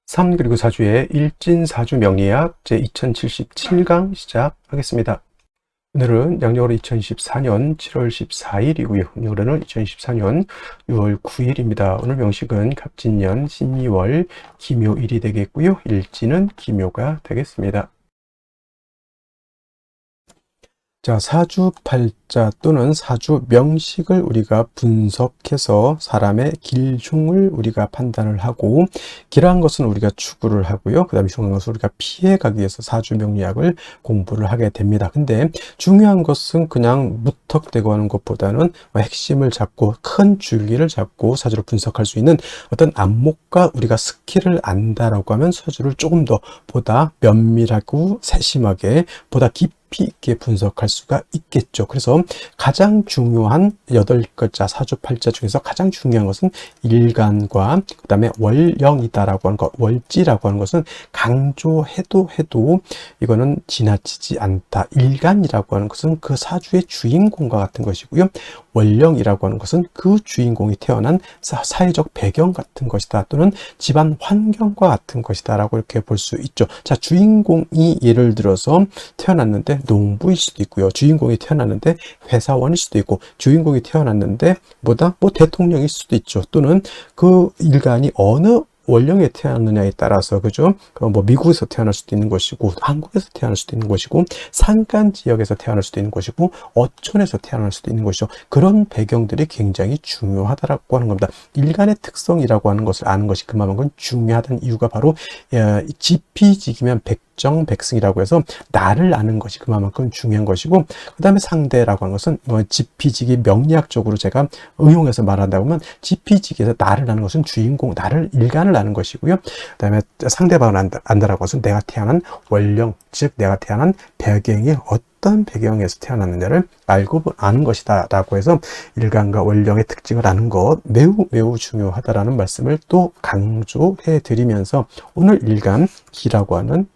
3 그리고 4주의 일진사주 명리학 제2077강 시작하겠습니다. 오늘은 양력으로 2024년 7월 14일이고요. 음력으로는 2024년 6월 9일입니다. 오늘 명식은 갑진년 신이월 기묘일이 되겠고요. 일진은 기묘가 되겠습니다. 자, 사주팔자 또는 사주 명식을 우리가 분석해서 사람의 길흉을 우리가 판단을 하고, 길한 것은 우리가 추구를 하고요. 그 다음에 흉한 것은 우리가 피해가기 위해서 사주 명리학을 공부를 하게 됩니다. 근데 중요한 것은 그냥 무턱대고 하는 것보다는 핵심을 잡고 큰 줄기를 잡고 사주를 분석할 수 있는 어떤 안목과 우리가 스킬을 안다라고 하면 사주를 조금 더 보다 면밀하고 세심하게 보다 깊이 있게 분석할 수가 있겠죠. 그래서 가장 중요한 8글자 사주팔자 중에서 가장 중요한 것은 일간과 그 다음에 월령이다라고 하는 것, 월지라고 하는 것은 강조해도 이거는 지나치지 않다. 일간이라고 하는 것은 그 사주의 주인공과 같은 것이고요. 월령이라고 하는 것은 그 주인공이 태어난 사회적 배경 같은 것이다, 또는 집안 환경과 같은 것이다 라고 이렇게 볼 수 있죠. 자, 주인공이 예를 들어서 태어났는데 농부일 수도 있고요. 주인공이 태어났는데 회사원일 수도 있고, 주인공이 태어났는데 뭐 대통령일 수도 있죠. 또는 그 일간이 어느 원령에 태어났느냐에 따라서, 그죠? 뭐 미국에서 태어날 수도 있는 것이고, 한국에서 태어날 수도 있는 것이고, 산간 지역에서 태어날 수도 있는 것이고, 어촌에서 태어날 수도 있는 것이죠. 그런 배경들이 굉장히 중요하다라고 하는 겁니다. 일간의 특성이라고 하는 것을 아는 것이 그만큼 중요하다는 이유가 바로 지피지기면 백정백승이라고 해서 나를 아는 것이 그만큼 중요한 것이고, 그 다음에 상대라고 하는 것은 지피지기 명리학적으로 제가 응용해서 말한다고 하면, 지피지기에서 나를 아는 것은 주인공, 나를 일간을 아는 것이고요. 그 다음에 상대방을 안다라고 해서 내가 태어난 원령, 즉 내가 태어난 배경이 어떤 배경에서 태어났느냐를 알고 아는 것이다 라고 해서 일간과 원령의 특징을 아는 것 매우 중요하다라는 말씀을 또 강조해 드리면서, 오늘 일간 기라고 하는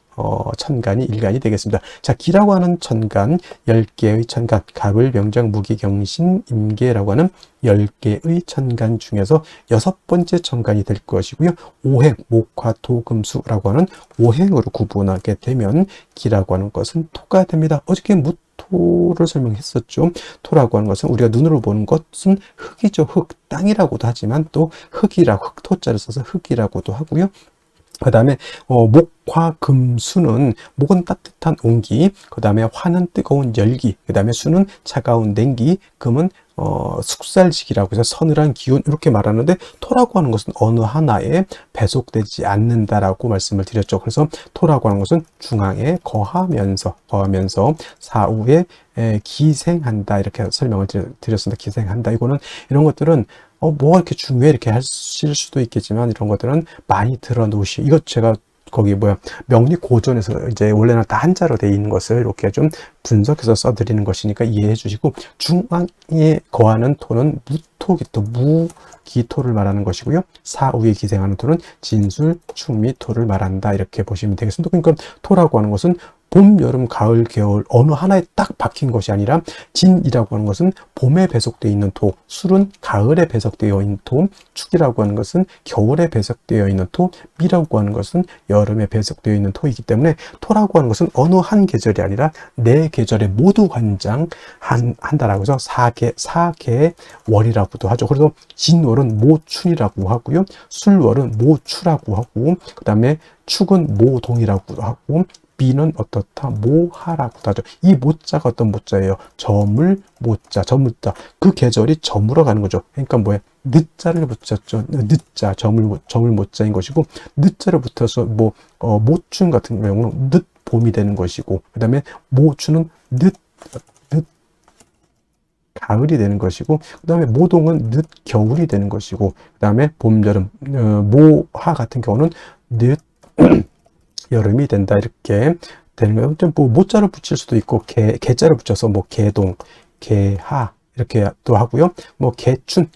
천간이 일간이 되겠습니다. 자, 기라고 하는 천간, 10개의 천간, 갑을, 병장, 무기, 경신, 임계라고 하는 10개의 천간 중에서 6번째 천간이 될 것이고요. 오행, 목화, 토, 금, 수라고 하는 오행으로 구분하게 되면 기라고 하는 것은 토가 됩니다. 어저께 토를 설명했었죠. 토라고 하는 것은 우리가 눈으로 보는 것은 흙이죠. 흙, 땅이라고도 하지만 또 흙이라고, 흙토자를 써서 흙이라고도 하고요. 그 다음에 목화 금수는, 목은 따뜻한 온기, 그 다음에 화는 뜨거운 열기, 그 다음에 수는 차가운 냉기, 금은 숙살지기라고 해서 서늘한 기운, 이렇게 말하는데, 토라고 하는 것은 어느 하나에 배속되지 않는다라고 말씀을 드렸죠. 그래서 토라고 하는 것은 중앙에 거하면서 사후에 기생한다, 이렇게 설명을 드렸습니다. 기생한다. 이런 것들은 뭐가 이렇게 중요해 이렇게 하실 수도 있겠지만, 이런 것들은 많이 들어놓으시, 이것 제가 거기 명리 고전에서 이제 원래는 다 한자로 되어 있는 것을 이렇게 좀 분석해서 써드리는 것이니까 이해해 주시고, 중앙에 거하는 토는 무토기토, 무기토를 말하는 것이고요. 사후에 기생하는 토는 진술, 충미토를 말한다, 이렇게 보시면 되겠습니다. 그러니까 토라고 하는 것은 봄, 여름, 가을, 겨울 어느 하나에 딱 박힌 것이 아니라, 진이라고 하는 것은 봄에 배속되어 있는 토, 술은 가을에 배속되어 있는 토, 축이라고 하는 것은 겨울에 배속되어 있는 토, 미라고 하는 것은 여름에 배속되어 있는 토이기 때문에, 토라고 하는 것은 어느 한 계절이 아니라 네 계절에 모두 관장한다라고 해서 사계월이라고도 하죠. 그래서 진월은 모춘이라고 하고요. 술월은 모추라고 하고, 그 다음에 축은 모동이라고 하고, 비는 어떻다, 모하라고도 하죠. 이 모자가 어떤 모자예요? 저물 모자, 저물자. 그 계절이 저물어 가는 거죠. 그러니까 늦자를 붙였죠. 늦자, 저물 모자인 것이고, 늦자를 붙여서 모춘 같은 경우는 늦 봄이 되는 것이고, 그 다음에 모추는 늦 가을이 되는 것이고, 그 다음에 모동은 늦 겨울이 되는 것이고, 그 다음에 봄, 여름, 모하 같은 경우는 늦 여름이 된다, 이렇게 되는 거예요. 좀 모자를 붙일 수도 있고, 개자를 붙여서 개동, 개하 이렇게 또 하고요.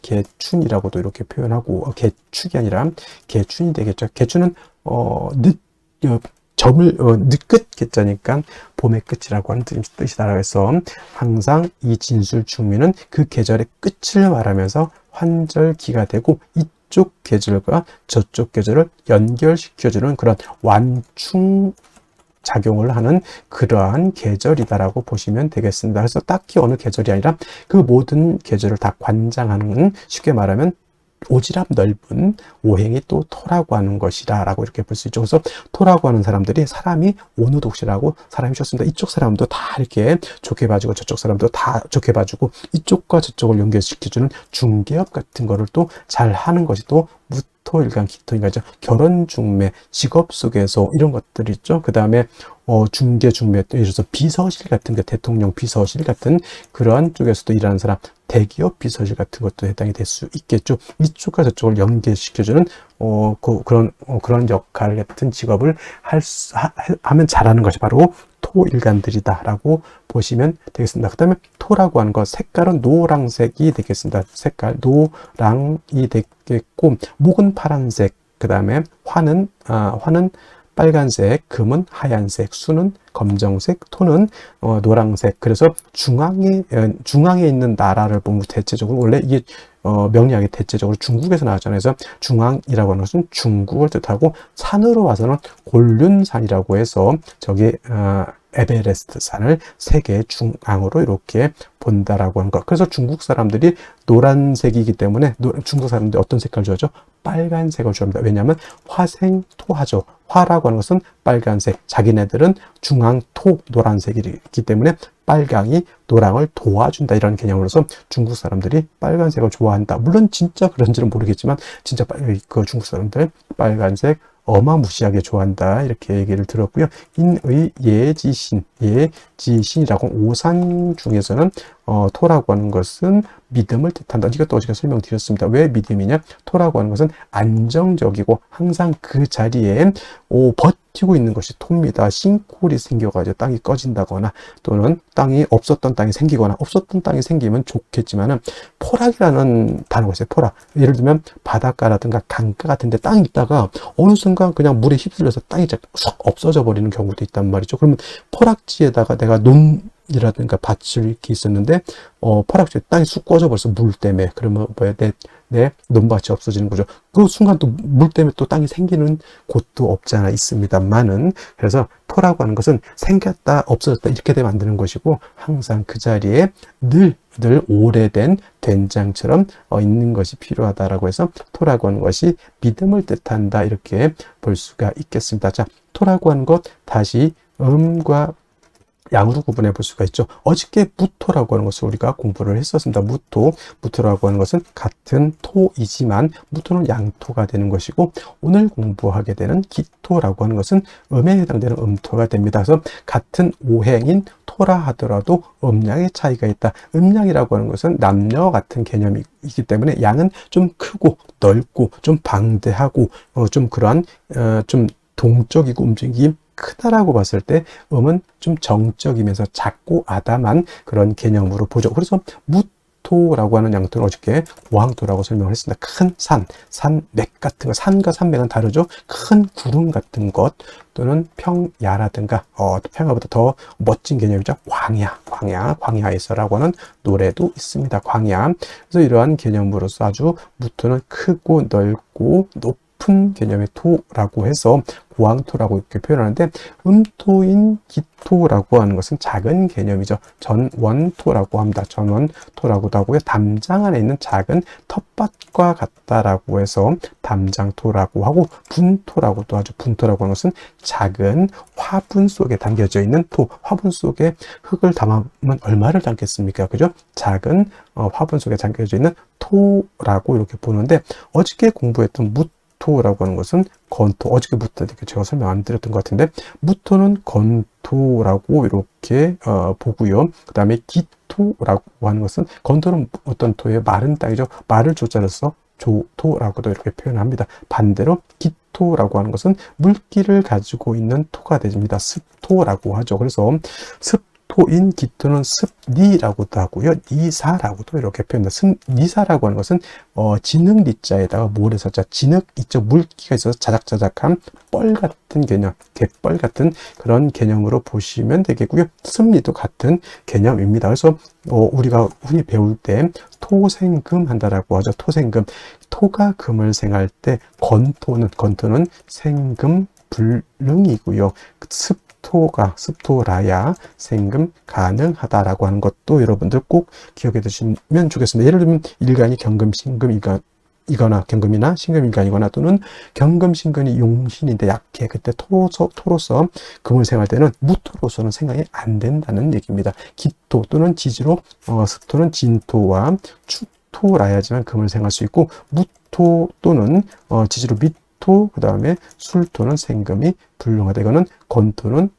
개춘이라고도 이렇게 표현하고, 개축이 아니라 개춘이 되겠죠. 개춘은 늦끝 개자니까 봄의 끝이라고 하는 뜻이다. 해서 항상 이 진술 충미는 그 계절의 끝을 말하면서 환절기가 되고, 이쪽 계절과 저쪽 계절을 연결시켜주는 그런 완충 작용을 하는 그러한 계절이다라고 보시면 되겠습니다. 그래서 딱히 어느 계절이 아니라 그 모든 계절을 다 관장하는, 쉽게 말하면 오지랖 넓은 오행이 또 토라고 하는 것이다 라고 이렇게 볼 수 있죠. 그래서 토라고 하는 사람들이 사람이 오누독시라고 사람이 좋습니다. 이쪽 사람도 다 이렇게 좋게 봐주고 저쪽 사람도 다 좋게 봐주고 이쪽과 저쪽을 연결시켜주는 중개업 같은 거를 또 잘 하는 것이 또 무토일간 기토인간이죠. 결혼 중매, 직업 속에서 이런 것들이 있죠. 그 다음에 중개 중매, 또 예를 들어서 비서실 같은 게, 대통령 비서실 같은 그런 쪽에서도 일하는 사람, 대기업 비서실 같은 것도 해당이 될 수 있겠죠. 이쪽과 저쪽을 연계시켜주는 그런 역할 같은 직업을 하면 잘하는 것이 바로 토일간들이다라고 보시면 되겠습니다. 그 다음에 토라고 하는 것, 색깔은 노란색이 되겠습니다. 색깔 노랑이 되겠고, 목은 파란색, 그 다음에 화는 빨간색, 금은 하얀색, 수는 검정색, 토는 노란색. 그래서 중앙에 있는 나라를 보면 대체적으로 원래 이게 명리학이 대체적으로 중국에서 나왔잖아요. 그래서 중앙이라고 하는 것은 중국을 뜻하고, 산으로 와서는 곤륜산이라고 해서 저기 에베레스트 산을 세계 중앙으로 이렇게 본다라고 하는 것. 그래서 중국 사람들이 노란색이기 때문에 중국 사람들이 어떤 색깔 좋아하죠? 빨간색을 좋아합니다. 왜냐하면 화생토하죠. 화라고 하는 것은 빨간색, 자기네들은 중앙토 노란색이기 때문에 빨강이 노랑을 도와준다, 이런 개념으로서 중국 사람들이 빨간색을 좋아한다. 물론 진짜 그런지는 모르겠지만 진짜 그 중국 사람들 빨간색 어마무시하게 좋아한다, 이렇게 얘기를 들었고요. 인의 예지신이라고, 오산 중에서는 토라고 하는 것은 믿음을 뜻한다. 이것도 어제 설명드렸습니다. 왜 믿음이냐? 토라고 하는 것은 안정적이고 항상 그 자리에 버티고 있는 것이 토입니다. 싱크홀이 생겨가지고 땅이 꺼진다거나, 또는 없었던 땅이 생기거나, 없었던 땅이 생기면 좋겠지만은, 포락이라는 단어가 있어요. 포락. 예를 들면 바닷가라든가 강가 같은 데 땅이 있다가 어느 순간 그냥 물에 휩쓸려서 땅이 쏙 없어져 버리는 경우도 있단 말이죠. 그러면 포락지에다가 내가 논이라든가 밭을 이렇게 있었는데 포락지에 땅이 쑥 꺼져 버려서 물 때문에, 그러면 뭐야, 내 논밭이 없어지는 거죠. 그 순간 또 물 때문에 또 땅이 생기는 곳도 없지 않아 있습니다만은, 그래서 토라고 하는 것은 생겼다 없어졌다 이렇게 되면 안 되는 것이고, 항상 그 자리에 늘 오래된 된장처럼 있는 것이 필요하다라고 해서 토라고 하는 것이 믿음을 뜻한다, 이렇게 볼 수가 있겠습니다. 자, 토라고 하는 것 다시 음과 양으로 구분해 볼 수가 있죠. 어저께 무토라고 하는 것을 우리가 공부를 했었습니다. 무토라고 하는 것은 같은 토이지만 무토는 양토가 되는 것이고, 오늘 공부하게 되는 기토라고 하는 것은 음에 해당되는 음토가 됩니다. 그래서 같은 오행인 토라 하더라도 음양의 차이가 있다. 음양이라고 하는 것은 남녀 같은 개념이기 때문에 양은 좀 크고 넓고 좀 방대하고 좀 그러한 좀 동적이고 움직임이 크다라고 봤을 때, 음은 좀 정적이면서 작고 아담한 그런 개념으로 보죠. 그래서 무토라고 하는 양토는 어저께 고항토라고 설명을 했습니다. 큰 산맥 같은 거, 산과 산맥은 다르죠. 큰 구름 같은 것, 또는 평야라든가 평야보다 더 멋진 개념이죠. 광야에서라고 하는 노래도 있습니다. 광야. 그래서 이러한 개념으로서 아주 무토는 크고 넓고 높은 개념의 토라고 해서 고항토라고 이렇게 표현하는데, 음토인 기토라고 하는 것은 작은 개념이죠. 전원토라고 합니다. 전원토라고도 하고요. 담장 안에 있는 작은 텃밭과 같다라고 해서 담장토라고 하고, 분토라고도 하죠. 분토라고 하는 것은 작은 화분 속에 담겨져 있는 토. 화분 속에 흙을 담으면 얼마를 담겠습니까? 그죠? 작은 화분 속에 담겨져 있는 토라고 이렇게 보는데, 어저께 공부했던 무토라고 하는 것은 건토, 어저께부터 제가 설명 안 드렸던 것 같은데, 무토는 건토라고 이렇게 보고요. 그 다음에 기토라고 하는 것은, 건토는 어떤 토예요? 마른 땅이죠. 말을 조자를 써 조토라고도 이렇게 표현합니다. 반대로 기토라고 하는 것은 물기를 가지고 있는 토가 됩니다. 습토라고 하죠. 그래서 토인 기토는 습니라고도 하고요. 니사라고도 이렇게 표현합니다. 습니사라고 하는 것은 진흙 니자에다가 모래사자, 진흙 이쪽 물기가 있어서 자작자작한 뻘 같은 개념, 갯벌 같은 그런 개념으로 보시면 되겠고요. 습니도 같은 개념입니다. 그래서 우리가 흔히 배울 때 토생금 한다라고 하죠. 토생금. 토가 금을 생할 때 건토는 생금 불능이고요. 습토라야 생금 가능하다라고 하는 것도 여러분들 꼭 기억해 두시면 좋겠습니다. 예를 들면 일간이 경금, 신금, 이거나 경금이나 신금일간이거나 또는 경금, 신금이 용신인데 약해. 그때 토로서 금을 생할 때는 무토로서는 생각이 안 된다는 얘기입니다. 기토 또는 지지로 습토는 진토와 축토라야지만 금을 생할 수 있고 무토 또는 지지로 미토 그 다음에 술토는 생금이 불능하다. 이거는 건토는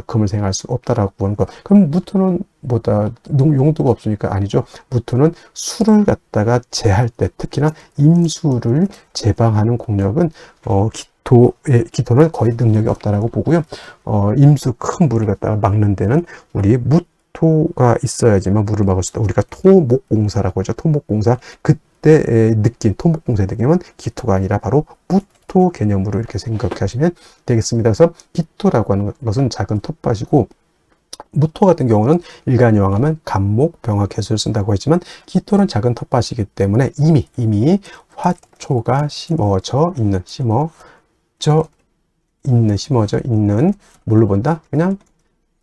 금을 생할 수 없다라고 하는 것. 그럼 무토는 뭐다 용도가 없으니까 아니죠. 무토는 술을 갖다가 제할 때 특히나 임수를 제방하는 공력은 기토는 거의 능력이 없다라고 보고요. 임수 큰 물을 갖다가 막는 데는 우리 무토가 있어야지만 물을 막을 수 있다. 우리가 토목공사라고 하죠. 토목공사 그때 느낀 토목공사의 느낌은 기토가 아니라 바로 무토 개념으로 이렇게 생각하시면 되겠습니다. 그래서 기토라고 하는 것은 작은 텃밭이고 무토 같은 경우는 일간여왕하면 간목, 병화, 개수를 쓴다고 했지만 기토는 작은 텃밭이기 때문에 이미 화초가 심어져 있는 뭘로 본다? 그냥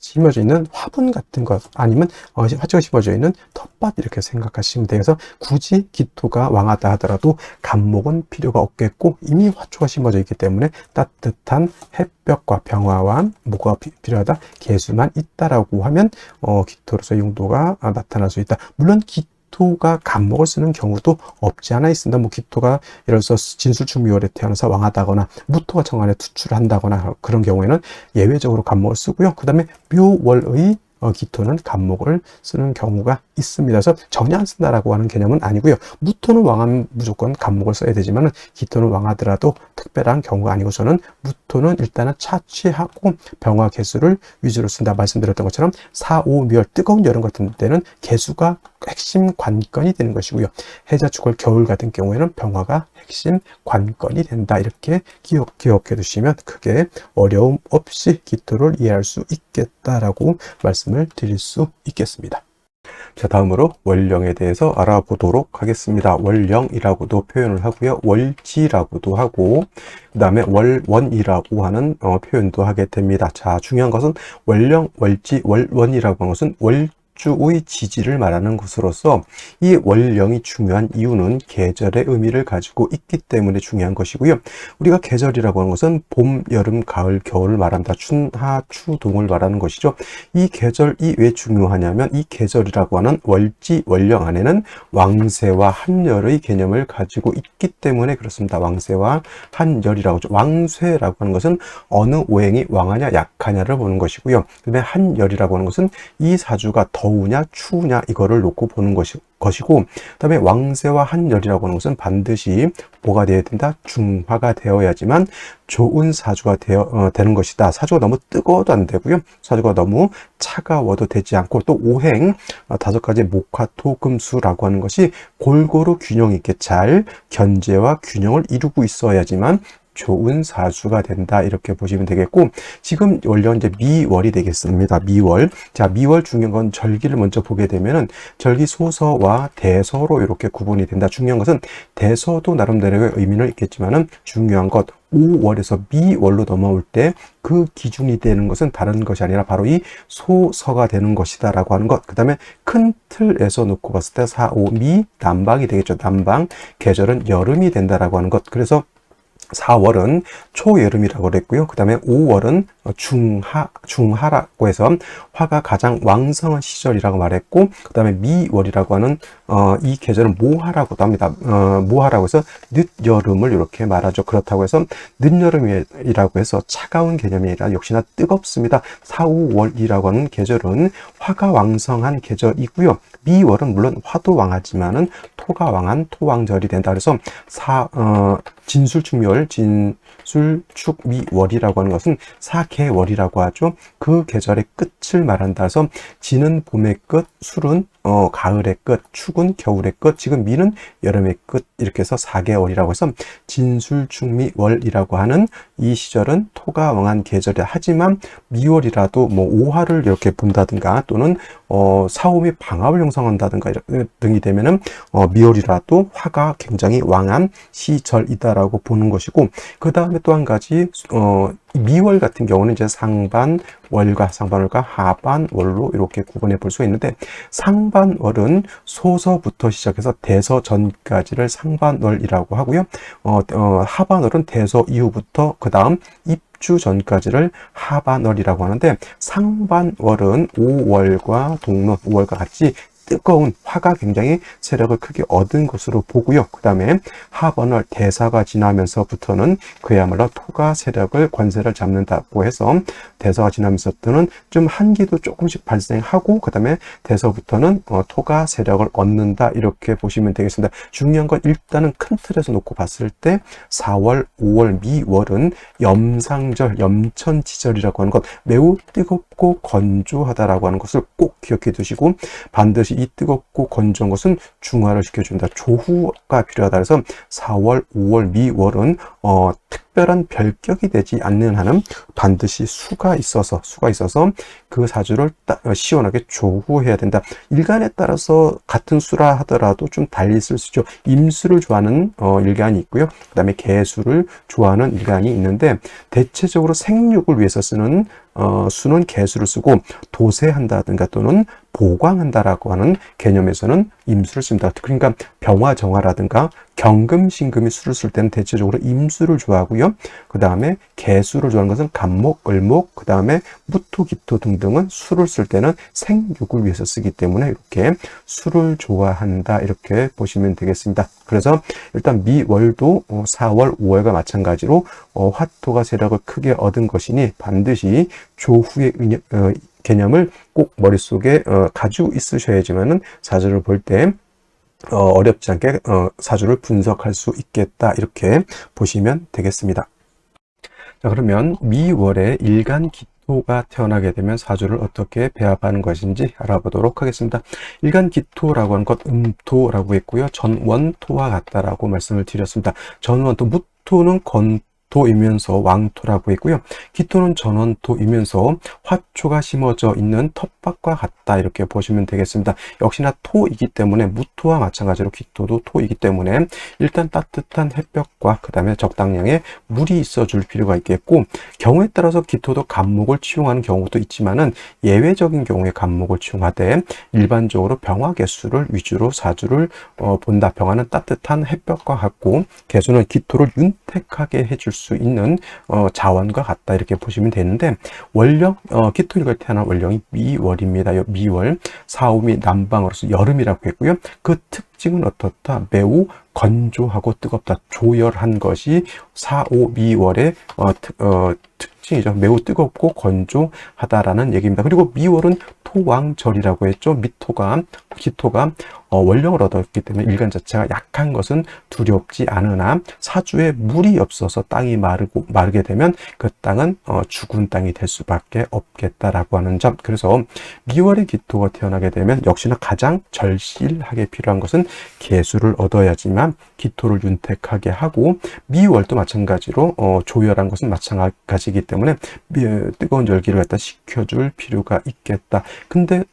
심어져 있는 화분 같은 것 아니면 화초가 심어져 있는 텃밭 이렇게 생각하시면 돼요. 그래서 굳이 기토가 왕하다 하더라도 간목은 필요가 없겠고 이미 화초가 심어져 있기 때문에 따뜻한 햇볕과 병화와 뭐가 필요하다? 개수만 있다라고 하면 기토로서 용도가 나타날 수 있다. 물론 기토가 간목을 쓰는 경우도 없지 않아 있습니다. 기토가 예를 들어서 진술충묘월에 태어나서 왕하다거나 무토가 정관에 투출을 한다거나 그런 경우에는 예외적으로 간목을 쓰고요. 그 다음에 묘월의 기토는 간목을 쓰는 경우가 있습니다. 그래서 전혀 안 쓴다라고 하는 개념은 아니고요. 무토는 왕하면 무조건 간목을 써야 되지만 기토는 왕하더라도 특별한 경우가 아니고 저는 무토는 일단은 차취하고 병화 개수를 위주로 쓴다 말씀드렸던 것처럼 4, 5, 묘월 뜨거운 여름 같은 때는 개수가 핵심 관건이 되는 것이고요. 해자, 축월, 겨울 같은 경우에는 병화가 핵심 관건이 된다. 이렇게 기억해 두시면 크게 어려움 없이 기토를 이해할 수 있겠다라고 말씀을 드릴 수 있겠습니다. 자, 다음으로 월령에 대해서 알아보도록 하겠습니다. 월령이라고도 표현을 하고요. 월지라고도 하고 그 다음에 월원이라고 하는 표현도 하게 됩니다. 자, 중요한 것은 월령, 월지, 월원이라고 하는 것은 주의 지지를 말하는 것으로서 이 월령이 중요한 이유는 계절의 의미를 가지고 있기 때문에 중요한 것이고요. 우리가 계절이라고 하는 것은 봄, 여름, 가을, 겨울을 말합니다. 춘하, 추동을 말하는 것이죠. 이 계절이 왜 중요하냐면 이 계절이라고 하는 월지, 월령 안에는 왕세와 한열의 개념을 가지고 있기 때문에 그렇습니다. 왕세와 한열이라고 하죠. 왕세라고 하는 것은 어느 오행이 왕하냐 약하냐를 보는 것이고요. 그 다음에 한열이라고 하는 것은 이 사주가 더우냐 추우냐 이거를 놓고 보는 것이고 그 다음에 왕세와 한열이라고 하는 것은 반드시 뭐가 되어야 된다? 중화가 되어야지만 좋은 사주가 되는 것이다. 사주가 너무 뜨거워도 안 되고요. 사주가 너무 차가워도 되지 않고 또 오행 5가지 목화토금수라고 하는 것이 골고루 균형 있게 잘 견제와 균형을 이루고 있어야지만 좋은 사주가 된다 이렇게 보시면 되겠고 지금 원래 이제 미월이 되겠습니다. 미월. 자, 미월 중요한 건 절기를 먼저 보게 되면은 절기 소서와 대서로 이렇게 구분이 된다. 중요한 것은 대서도 나름대로의 의미는 있겠지만은 중요한 것 5월에서 미월로 넘어올 때 그 기준이 되는 것은 다른 것이 아니라 바로 이 소서가 되는 것이다라고 하는 것. 그 다음에 큰 틀에서 놓고 봤을 때 4, 5, 미 남방이 되겠죠. 남방 계절은 여름이 된다라고 하는 것. 그래서 4월은 초여름이라고 그랬고요. 그 다음에 5월은 중하라고 해서 화가 가장 왕성한 시절이라고 말했고 그 다음에 미월이라고 하는 이 계절은 모하라고도 합니다. 모하라고 해서 늦여름을 이렇게 말하죠. 그렇다고 해서 늦여름이라고 해서 차가운 개념이 아니라 역시나 뜨겁습니다. 4, 5월이라고 하는 계절은 화가 왕성한 계절이고요. 미월은 물론 화도 왕하지만은 토가 왕한 토왕절이 된다. 그래서 진술충묘월 진술, 축, 미, 월이라고 하는 것은 4개월이라고 하죠. 그 계절의 끝을 말한다 해서 진은 봄의 끝, 술은 가을의 끝, 축은 겨울의 끝, 지금 미는 여름의 끝, 이렇게 해서 4개월이라고 해서 진술, 축, 미, 월이라고 하는 이 시절은 토가 왕한 계절이다. 하지만 미월이라도 뭐 오화를 이렇게 본다든가 또는 사오미 방압을 형성한다든가 등이 되면은 미월이라도 화가 굉장히 왕한 시절이다라고 보는 것이고, 그 다음에 또 한 가지 미월 같은 경우는 이제 상반월과 하반월로 이렇게 구분해 볼 수 있는데, 상반월은 소서부터 시작해서 대서 전까지를 상반월이라고 하고요. 하반월은 대서 이후부터 그 다음 입주 전까지를 하반월이라고 하는데, 상반월은 5월과 동론, 5월과 같이 뜨거운 화가 굉장히 세력을 크게 얻은 것으로 보고요. 그 다음에 하반월 대사가 지나면서부터는 그야말로 토가 세력을 권세를 잡는다고 해서 대사가 지나면서부터는 좀 한기도 조금씩 발생하고 그 다음에 대서부터는 토가 세력을 얻는다, 이렇게 보시면 되겠습니다. 중요한 건 일단은 큰 틀에서 놓고 봤을 때 4월, 5월, 미월은 염상절, 염천지절이라고 하는 것, 매우 뜨겁고 건조하다라고 하는 것을 꼭 기억해 두시고, 반드시 이 뜨겁고 건조한 것은 중화를 시켜준다, 조후가 필요하다. 그래서 4월, 5월, 미월은 특별한 별격이 되지 않는 한은 반드시 수가 있어서 그 사주를 시원하게 조후해야 된다. 일간에 따라서 같은 수라 하더라도 좀 달리 있을 수 있죠. 임수를 좋아하는 일간이 있고요. 그 다음에 개수를 좋아하는 일간이 있는데, 대체적으로 생육을 위해서 쓰는 수는 개수를 쓰고, 도세한다든가 또는 보광한다라고 하는 개념에서는 임수를 씁니다. 그러니까 병화정화라든가 경금신금이 수를 쓸 때는 대체적으로 임수를 좋아하고요. 그 다음에 개수를 좋아하는 것은 간목, 을목, 그 다음에 무토, 기토 등등은 수를 쓸 때는 생육을 위해서 쓰기 때문에 이렇게 수를 좋아한다, 이렇게 보시면 되겠습니다. 그래서 일단 미월도 4월, 5월과 마찬가지로 화토가 세력을 크게 얻은 것이니 반드시 조후의 개념을 꼭 머릿속에 가지고 있으셔야지만은 사주를 볼 때 어렵지 않게 사주를 분석할 수 있겠다, 이렇게 보시면 되겠습니다. 자, 그러면 미월에 일간 기토가 태어나게 되면 사주를 어떻게 배합하는 것인지 알아보도록 하겠습니다. 일간 기토라고 하는 것, 음토라고 했고요. 전원토와 같다라고 말씀을 드렸습니다. 전원토, 무토는 건토이면서 왕토라고 했고요. 기토는 전원토이면서 화초가 심어져 있는 텃밭과 같다, 이렇게 보시면 되겠습니다. 역시나 토이기 때문에 무토와 마찬가지로 기토도 토이기 때문에 일단 따뜻한 햇볕과 그 다음에 적당량의 물이 있어 줄 필요가 있겠고, 경우에 따라서 기토도 간목을 치용하는 경우도 있지만은 예외적인 경우에 간목을 치용하되 일반적으로 병화 개수를 위주로 사주를 본다. 병화는 따뜻한 햇볕과 같고 개수는 기토를 윤택하게 해줄 수 있는 자원과 같다, 이렇게 보시면 되는데, 월령 기토일간 태어난 월령이 미월입니다. 미월, 사오미 남방으로서 여름이라고 했고요. 그 특징은 어떻다? 매우 건조하고 뜨겁다, 조열한 것이 4, 5, 미월의 특징이죠. 매우 뜨겁고 건조하다라는 얘기입니다. 그리고 미월은 토왕절이라고 했죠. 기토가 원령을 얻었기 때문에 일간 자체가 약한 것은 두렵지 않으나, 사주에 물이 없어서 땅이 마르게 되면 그 땅은 죽은 땅이 될 수밖에 없겠다라고 하는 점. 그래서 미월의 기토가 태어나게 되면 역시나 가장 절실하게 필요한 것은 개수를 얻어야지만 기토를 윤택하게 하고, 미월도 마찬가지로 조열한 것은 마찬가지이기 때문에 뜨거운 열기를 갖다 식혀줄 필요가 있겠다. 근데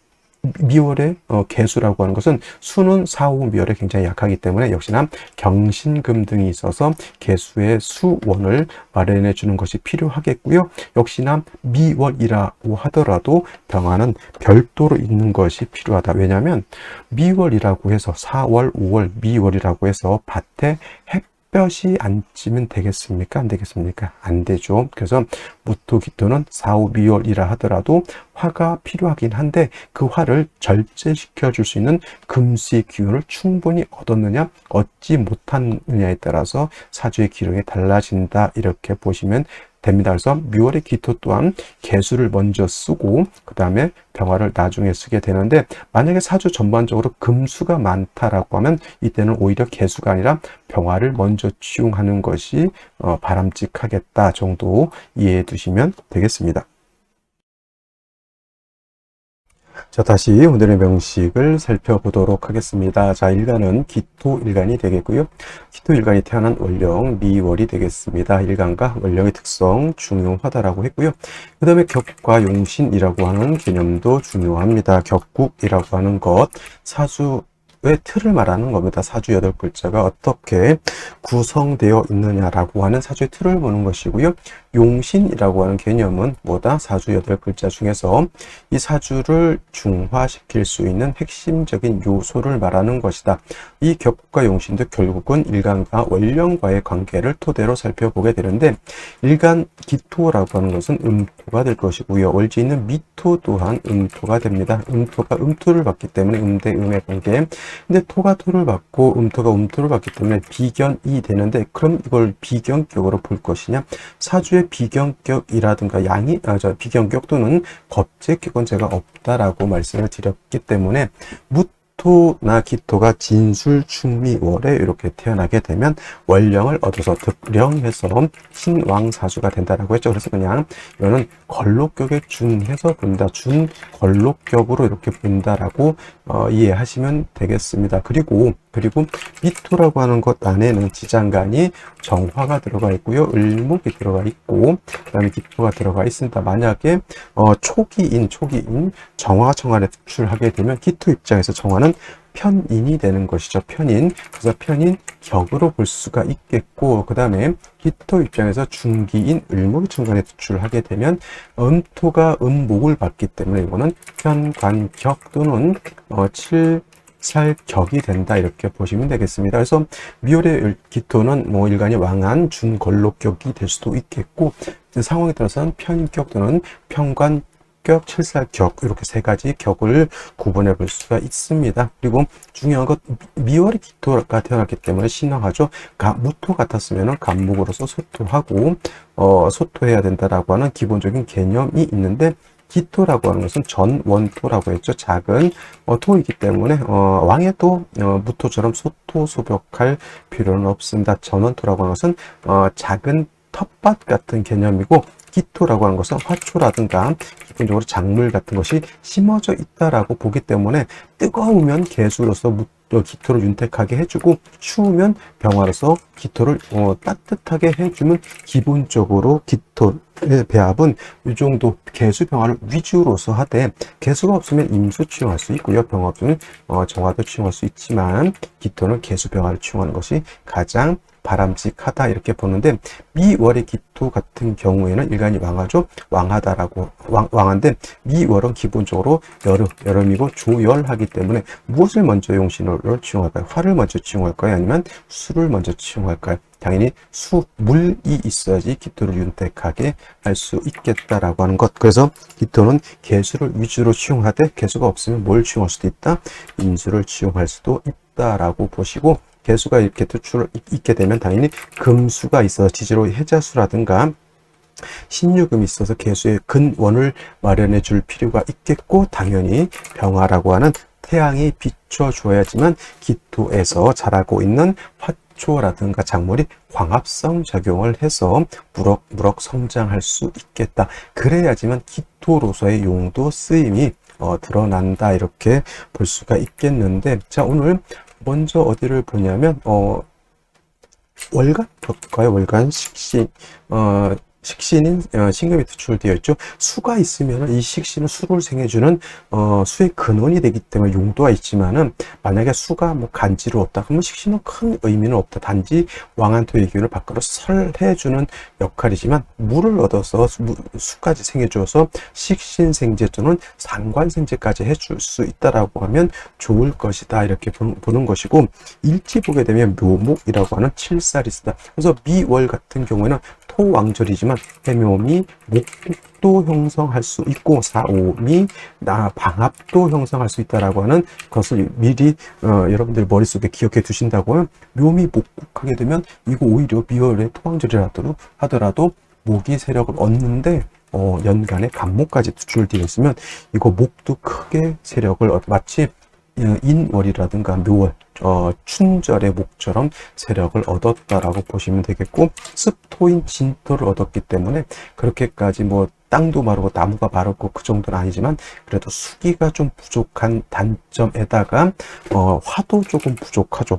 미월의 개수라고 하는 것은 수는 4, 5 미월에 굉장히 약하기 때문에 역시나 경신금 등이 있어서 개수의 수원을 마련해 주는 것이 필요하겠고요. 역시나 미월이라고 하더라도 병화는 별도로 있는 것이 필요하다. 왜냐하면 미월이라고 해서 4월, 5월, 미월이라고 해서 밭에 햇볕이 안 찌면 되겠습니까? 안 되겠습니까? 안 되죠. 그래서 무토, 기토는 4, 5, 미월이라 하더라도 화가 필요하긴 한데 그 화를 절제시켜 줄 수 있는 금수의 기운을 충분히 얻었느냐 얻지 못하느냐에 따라서 사주의 기력이 달라진다, 이렇게 보시면 됩니다. 그래서 묘월의 기토 또한 개수를 먼저 쓰고 그 다음에 병화를 나중에 쓰게 되는데, 만약에 사주 전반적으로 금수가 많다라고 하면 이때는 오히려 개수가 아니라 병화를 먼저 치용하는 것이 바람직하겠다 정도 이해해 두시면 되겠습니다. 자, 다시 오늘의 명식을 살펴보도록 하겠습니다. 자, 일간은 기토일간이 되겠고요. 기토일간이 태어난 월령 미월이 되겠습니다. 일간과 월령의 특성 중요하다라고 했고요. 그 다음에 격과 용신이라고 하는 개념도 중요합니다. 격국이라고 하는 것, 사주의 틀을 말하는 겁니다. 사주 8글자가 어떻게 구성되어 있느냐라고 하는 사주의 틀을 보는 것이고요. 용신이라고 하는 개념은 뭐다? 사주 8글자 중에서 이 사주를 중화시킬 수 있는 핵심적인 요소를 말하는 것이다. 이 격과 용신도 결국은 일간과 월령과의 관계를 토대로 살펴보게 되는데, 일간 기토라고 하는 것은 음토가 될 것이고요. 월지는 미토 또한 음토가 됩니다. 음토가 음토를 받기 때문에 음대 음의 관계. 근데 토가 토를 받고 음토가 음토를 받기 때문에 비견이 되는데, 그럼 이걸 비견격으로 볼 것이냐? 사주의 비견격이라든가 비견격 또는 겁재격은 제가 없다라고 말씀을 드렸기 때문에, 무토나 기토가 진술, 충미, 월에 이렇게 태어나게 되면 월령을 얻어서 득령해서 신왕사주가 된다라고 했죠. 그래서 그냥 이거는 걸록격에 준해서 본다, 준걸록격으로 이렇게 본다라고 이해하시면 되겠습니다. 그리고 미토라고 하는 것 안에는 지장간이 정화가 들어가 있고요, 을목이 들어가 있고, 그 다음에 기토가 들어가 있습니다. 만약에 초기인 정화가 정화를 투출하게 되면 기토 입장에서 정화는 편인이 되는 것이죠. 편인. 그래서 편인 격으로 볼 수가 있겠고, 그 다음에 기토 입장에서 중기인 을목이 중간에 투출하게 되면 음토가 음목을 받기 때문에 이거는 편관격 또는 칠살격이 된다, 이렇게 보시면 되겠습니다. 그래서 미월의 기토는 일간이 왕한 준걸록격이 될 수도 있겠고, 상황에 따라서는 편인격 또는 편관격, 칠살격, 이렇게 세 가지 격을 구분해 볼 수가 있습니다. 그리고 중요한 것, 미월의 기토가 태어났기 때문에 신화하죠. 무토 같았으면 간목으로서 소토하고 소토해야 된다라고 하는 기본적인 개념이 있는데, 기토라고 하는 것은 전원토라고 했죠. 작은 토이기 때문에 왕의 또 무토처럼 소토소벽할 필요는 없습니다. 전원토라고 하는 것은 작은 텃밭 같은 개념이고, 기토라고 하는 것은 화초라든가 기본적으로 작물 같은 것이 심어져 있다라고 보기 때문에, 뜨거우면 개수로서 기토를 윤택하게 해주고, 추우면 병화로서 기토를 따뜻하게 해주면, 기본적으로 기토의 배합은 이 정도 개수 병화를 위주로서 하되, 개수가 없으면 임수 치용할 수 있고요, 병화 없으면 정화도 치용할 수 있지만, 기토는 개수 병화를 치용하는 것이 가장 바람직하다, 이렇게 보는데, 미월의 기토 같은 경우에는 일간이 왕하죠. 왕한데 미월은 기본적으로 여름이고 조열하기 때문에 무엇을 먼저 용신으로 치용할까요? 화를 먼저 치용할까요? 아니면 수를 먼저 치용할까요? 당연히 물이 있어야지 기토를 윤택하게 할 수 있겠다라고 하는 것. 그래서 기토는 개수를 위주로 치용하되, 개수가 없으면 뭘 치용할 수도 있다? 임수를 치용할 수도 있다라고 보시고, 개수가 이렇게 있게 되면 당연히 금수가 있어서 지지로 해자수라든가 신유금이 있어서 개수의 근원을 마련해 줄 필요가 있겠고, 당연히 병화라고 하는 태양이 비춰줘야지만 기토에서 자라고 있는 화초라든가 작물이 광합성 작용을 해서 무럭무럭 성장할 수 있겠다. 그래야지만 기토로서의 용도 쓰임이 드러난다, 이렇게 볼 수가 있겠는데, 자, 오늘 먼저 어디를 보냐면 월간 볼까요? 월간 식신, 식신인 신금이 투출되어 있죠. 수가 있으면 이 식신은 수를 생해주는 수의 근원이 되기 때문에 용도가 있지만은, 만약에 수가 간지로 없다 그러면 식신은 큰 의미는 없다. 단지 왕한토의 기운을 밖으로 설해주는 역할이지만, 물을 얻어서 수까지 생해줘서 식신생재 또는 상관생재까지 해줄 수 있다라고 하면 좋을 것이다, 이렇게 보는 것이고, 일지 보게 되면 묘목이라고 하는 칠살이 있다. 그래서 미월 같은 경우에는 토왕절이지만 해묘미, 목국도 형성할 수 있고, 사오미, 방합도 형성할 수 있다라고 하는 것을 미리 여러분들 머릿속에 기억해 두신다고 하면, 묘미 목국하게 되면 이거 오히려 미월의 토왕절이라 하더라도 목이 세력을 얻는데 연간에 간목까지 투출되어 있으면 이거 목도 크게 세력을 마치 인월이라든가 묘월, 춘절의 목처럼 세력을 얻었다라고 보시면 되겠고, 습토인 진토를 얻었기 때문에 그렇게까지 뭐 땅도 마르고 나무가 마르고 그 정도는 아니지만 그래도 수기가 좀 부족한 단점에다가 화도 조금 부족하죠.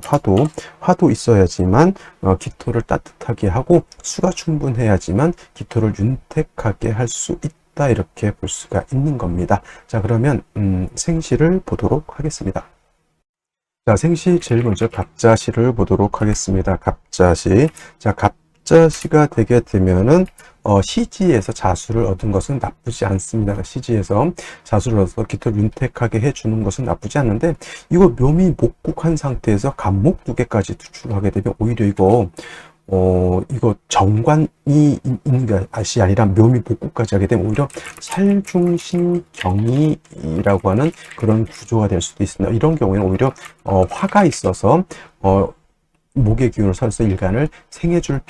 화도 있어야지만 기토를 따뜻하게 하고, 수가 충분해야지만 기토를 윤택하게 할 수 있다, 이렇게 볼 수가 있는 겁니다. 자, 그러면 생시를 보도록 하겠습니다. 자, 생시 제일 먼저 갑자시를 보도록 하겠습니다. 갑자시. 자, 갑자시가 되게 되면은 시지에서 자수를 얻은 것은 나쁘지 않습니다. 시지에서 자수를 얻어서 기토를 윤택하게 해주는 것은 나쁘지 않는데, 이거 묘미 목국한 상태에서 간목 2개까지 투출하게 되면 오히려 이거 정관이 있는 것이 아니라 묘미 복구까지 하게 되면 오히려 살중신경이라고 하는 그런 구조가 될 수도 있습니다. 이런 경우에는 오히려 화가 있어서 목의 기운을 써서 일간을 생해줄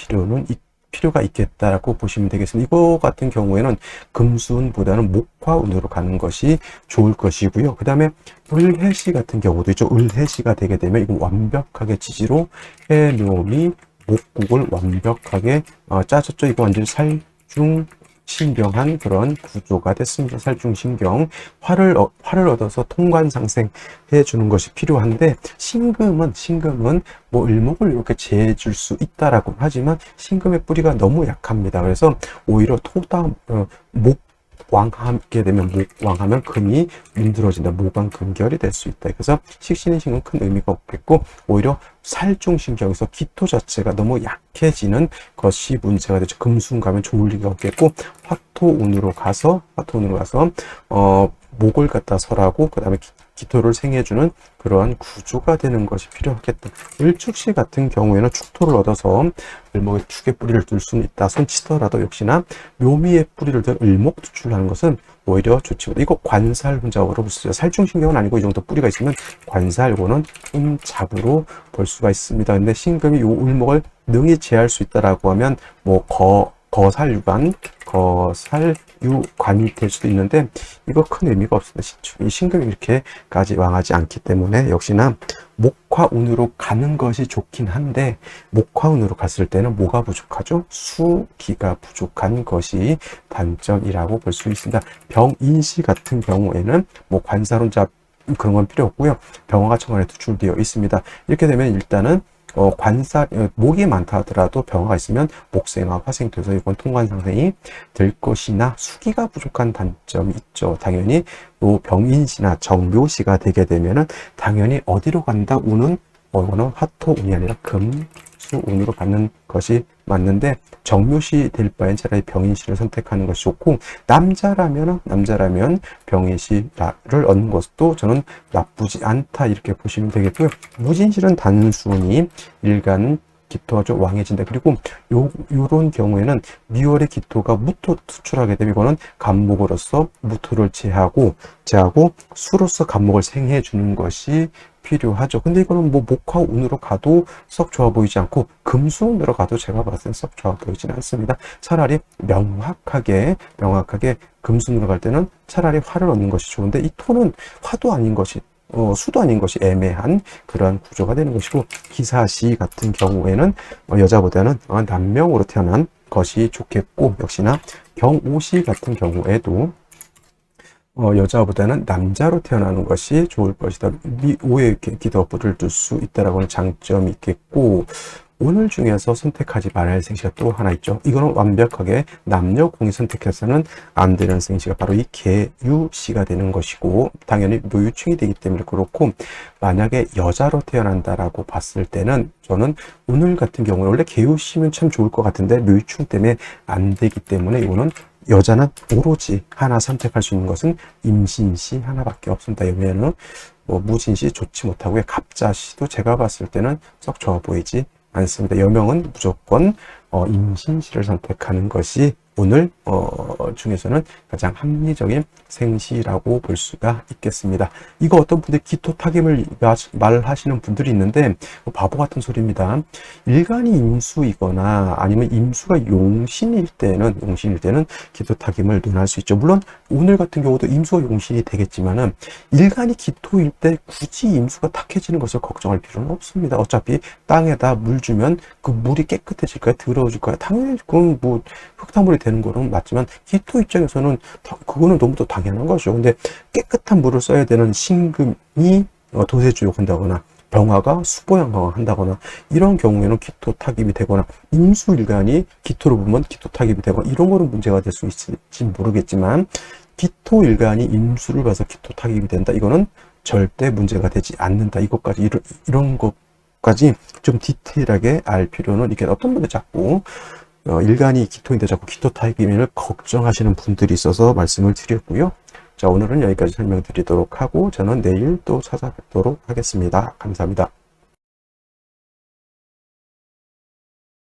필요가 있겠다라고 보시면 되겠습니다. 이거 같은 경우에는 금수운보다는 목화운으로 가는 것이 좋을 것이고요. 그 다음에 을해시 같은 경우도 있죠. 을해시가 되게 되면 이건 완벽하게 지지로 해묘미 목국을 완벽하게 짜졌죠. 이거 완전히 살중신경한 그런 구조가 됐습니다. 살중신경. 화를 얻어서 통관상생해 주는 것이 필요한데, 신금은 뭐 을목을 이렇게 재해줄 수 있다라고 하지만 신금의 뿌리가 너무 약합니다. 그래서 오히려 목왕하게 되면, 목왕하면 금이 문드러진다. 목왕금결이 될 수 있다. 그래서 식신의 신은 큰 의미가 없겠고, 오히려 살중신경에서 기토 자체가 너무 약해지는 것이 문제가 되죠. 금수운 가면 좋을 리가 없겠고, 화토운으로 가서 목을 갖다 설하고 그 다음에 기토를 생해주는 그러한 구조가 되는 것이 필요하겠다. 을축시 같은 경우에는 축토를 얻어서 을목의 축에 뿌리를 둘 수는 있다. 손 치더라도 역시나 묘미의 뿌리를 둔 을목 투출하는 것은 오히려 좋지 못해. 이거 관살 혼잡으로 볼 수 있어요. 살중신경은 아니고 이 정도 뿌리가 있으면 관살고는 혼잡으로 볼 수가 있습니다. 근데 신금이 요 을목을 능히 제할 수 있다라고 하면 뭐 거살유관이 될 수도 있는데, 이거 큰 의미가 없습니다. 이 신금이 이렇게까지 왕하지 않기 때문에 역시나 목화운으로 가는 것이 좋긴 한데, 목화운으로 갔을 때는 뭐가 부족하죠? 수기가 부족한 것이 단점이라고 볼 수 있습니다. 병인시 같은 경우에는 뭐 관살혼잡 그런 건 필요 없고요. 병화가 천간에 투출되어 있습니다. 이렇게 되면 일단은 목이 많다 하더라도 병화가 있으면 목생화, 화생돼서 이건 통관상생이 될 것이나, 수기가 부족한 단점이 있죠. 당연히 병인시나 정묘시가 되게 되면은 당연히 어디로 간다? 운은 이거는 화토운이 아니라 금수운으로 가는 것이 맞는데, 정묘시 될 바엔 차라리 병인시를 선택하는 것이 좋고, 남자라면 병인시를 얻는 것도 저는 나쁘지 않다, 이렇게 보시면 되겠고요. 무진실은 단순히 일간 기토가 좀 왕해진다. 그리고 요런 경우에는 미월의 기토가 무토 투출하게 되면 이거는 간목으로서 무토를 제하고 수로서 간목을 생해 주는 것이 필요하죠. 근데 이거는 뭐 목화운으로 가도 썩 좋아 보이지 않고, 금수운으로 가도 제가 봤을 땐 썩 좋아 보이지는 않습니다. 차라리 명확하게 금수운으로 갈 때는 차라리 화를 얻는 것이 좋은데, 이 토는 화도 아닌 것이 수도 아닌 것이 애매한 그런 구조가 되는 것이고, 기사시 같은 경우에는 여자보다는 남명으로 태어난 것이 좋겠고, 역시나 경오시 같은 경우에도 여자보다는 남자로 태어나는 것이 좋을 것이다. 오해 기도불을 둘 수 있다라고 하는 장점이 있겠고, 오늘 중에서 선택하지 말아야 생시가 또 하나 있죠. 이거는 완벽하게 남녀 공이 선택해서는 안 되는 생시가 바로 이 계유시가 되는 것이고, 당연히 묘유충이 되기 때문에 그렇고, 만약에 여자로 태어난다라고 봤을 때는 저는 오늘 같은 경우는 원래 계유시면 참 좋을 것 같은데 묘유충 때문에 안 되기 때문에, 이거는 여자는 오로지 하나 선택할 수 있는 것은 임신시 하나밖에 없습니다. 여기에는 무진시 좋지 못하고요. 갑자시도 제가 봤을 때는 썩 좋아 보이지 않습니다. 여명은 무조건 임신시를 선택하는 것이 오늘 것 중에서는 가장 합리적인 생시라고 볼 수가 있겠습니다. 이거 어떤 분들 기토타김을 말하시는 분들이 있는데 바보 같은 소리입니다. 일간이 임수이거나 아니면 임수가 용신일 때는 기토타김을 논할 수 있죠. 물론 오늘 같은 경우도 임수가 용신이 되겠지만은 일간이 기토일 때 굳이 임수가 탁해지는 것을 걱정할 필요는 없습니다. 어차피 땅에다 물 주면 그 물이 깨끗해질까요? 더러워질까요? 당연히 그건 뭐 흙탕물이 되는 거는 맞지만 기토 입장에서는 그거는 너무도 당연한 거죠. 근데 깨끗한 물을 써야 되는 신금이 도세주욕한다거나 병화가 수보양강을 한다거나 이런 경우에는 기토타김이 되거나 임수일간이 기토로 보면 기토타김이 되거나 이런 거는 문제가 될 수 있을지 모르겠지만 기토일간이 임수를 봐서 기토타김이 된다. 이거는 절대 문제가 되지 않는다. 이것까지 이런 것까지 좀 디테일하게 알 필요는 이렇게 어떤 분들 자꾸 일간이 기토인데 자꾸 기토타김을 걱정하시는 분들이 있어서 말씀을 드렸고요. 자, 오늘은 여기까지 설명드리도록 하고 저는 내일 또 찾아뵙도록 하겠습니다. 감사합니다.